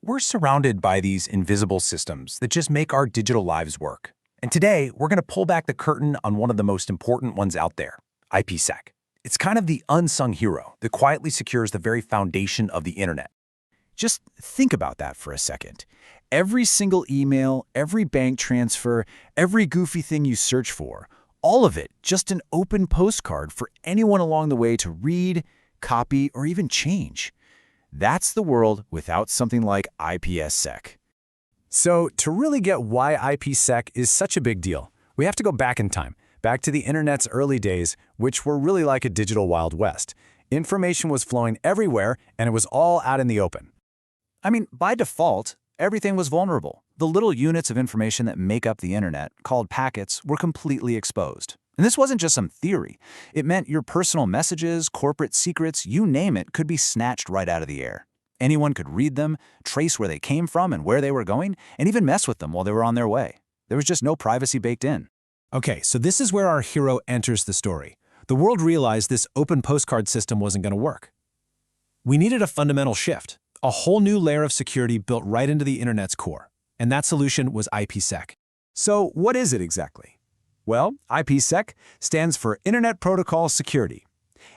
We're surrounded by these invisible systems that just make our digital lives work. And today, we're going to pull back the curtain on one of the most important ones out there, IPSec. It's kind of the unsung hero that quietly secures the very foundation of the internet. Just think about that for a second. Every single email, every bank transfer, every goofy thing you search for, all of it just an open postcard for anyone along the way to read, copy, or even change. That's the world without something like IPSec. So to really get why IPSec is such a big deal, we have to go back in time, back to the internet's early days, which were really like a digital Wild West. Information was flowing everywhere, and it was all out in the open. By default, everything was vulnerable. The little units of information that make up the internet, called packets, were completely exposed. And this wasn't just some theory. It meant your personal messages, corporate secrets, you name it, could be snatched right out of the air. Anyone could read them, trace where they came from and where they were going, and even mess with them while they were on their way. There was just no privacy baked in. Okay, so this is where our hero enters the story. The world realized this open postcard system wasn't going to work. We needed a fundamental shift, a whole new layer of security built right into the internet's core. And that solution was IPSec. So what is it exactly? Well, IPSec stands for Internet Protocol Security.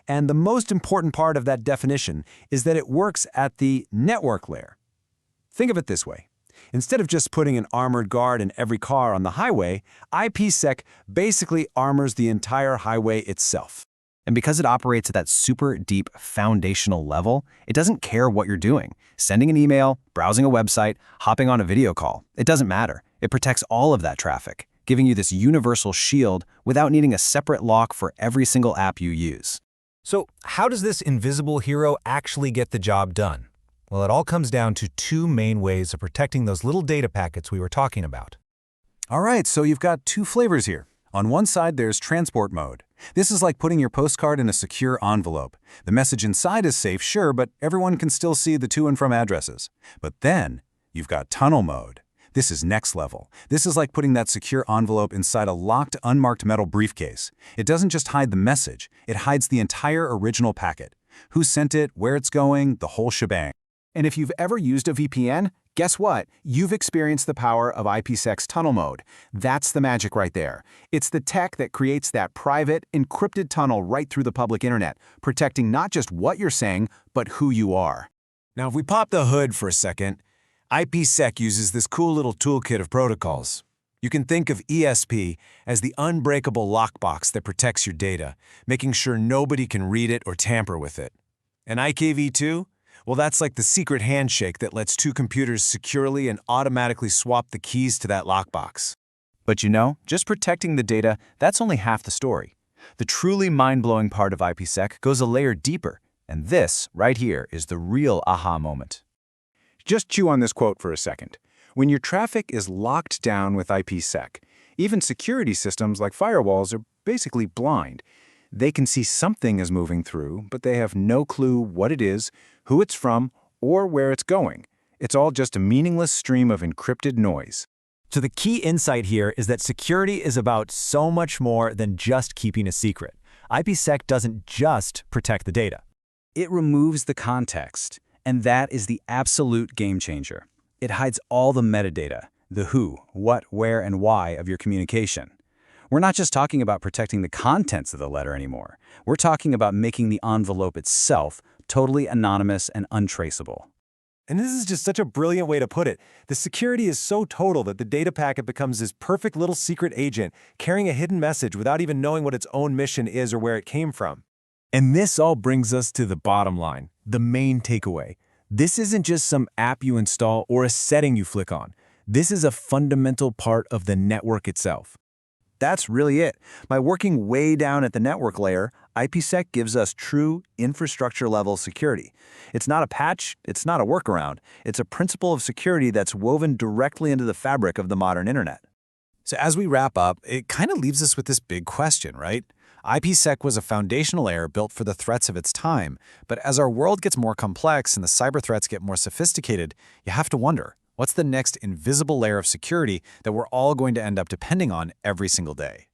And the most important part of that definition is that it works at the network layer. Think of it this way. Instead of just putting an armored guard in every car on the highway, IPSec basically armors the entire highway itself. And because it operates at that super deep foundational level, it doesn't care what you're doing. Sending an email, browsing a website, hopping on a video call. It doesn't matter. It protects all of that traffic, giving you this universal shield without needing a separate lock for every single app you use. So how does this invisible hero actually get the job done? Well, it all comes down to two main ways of protecting those little data packets we were talking about. All right, so you've got two flavors here. On one side, there's transport mode. This is like putting your postcard in a secure envelope. The message inside is safe, sure, but everyone can still see the to and from addresses. But then, you've got tunnel mode. This is next level. This is like putting that secure envelope inside a locked, unmarked metal briefcase. It doesn't just hide the message, it hides the entire original packet. Who sent it, where it's going, the whole shebang. And if you've ever used a VPN, guess what? You've experienced the power of IPsec's tunnel mode. That's the magic right there. It's the tech that creates that private, encrypted tunnel right through the public internet, protecting not just what you're saying, but who you are. Now, if we pop the hood for a second, IPSec uses this cool little toolkit of protocols. You can think of ESP as the unbreakable lockbox that protects your data, making sure nobody can read it or tamper with it. And IKEv2? Well, that's like the secret handshake that lets two computers securely and automatically swap the keys to that lockbox. But just protecting the data, that's only half the story. The truly mind-blowing part of IPSec goes a layer deeper, and this, right here, is the real aha moment. Just chew on this quote for a second. When your traffic is locked down with IPSec, even security systems like firewalls are basically blind. They can see something is moving through, but they have no clue what it is, who it's from, or where it's going. It's all just a meaningless stream of encrypted noise. So the key insight here is that security is about so much more than just keeping a secret. IPSec doesn't just protect the data. It removes the context, and that is the absolute game changer. It hides all the metadata, the who, what, where, and why of your communication. We're not just talking about protecting the contents of the letter anymore. We're talking about making the envelope itself totally anonymous and untraceable. And this is just such a brilliant way to put it. The security is so total that the data packet becomes this perfect little secret agent carrying a hidden message without even knowing what its own mission is or where it came from. And this all brings us to the bottom line, the main takeaway. This isn't just some app you install or a setting you flick on. This is a fundamental part of the network itself. That's really it. By working way down at the network layer, IPSec gives us true infrastructure-level security. It's not a patch, it's not a workaround. It's a principle of security that's woven directly into the fabric of the modern internet. So as we wrap up, it kind of leaves us with this big question, right? IPSec was a foundational layer built for the threats of its time, but as our world gets more complex and the cyber threats get more sophisticated, you have to wonder, what's the next invisible layer of security that we're all going to end up depending on every single day?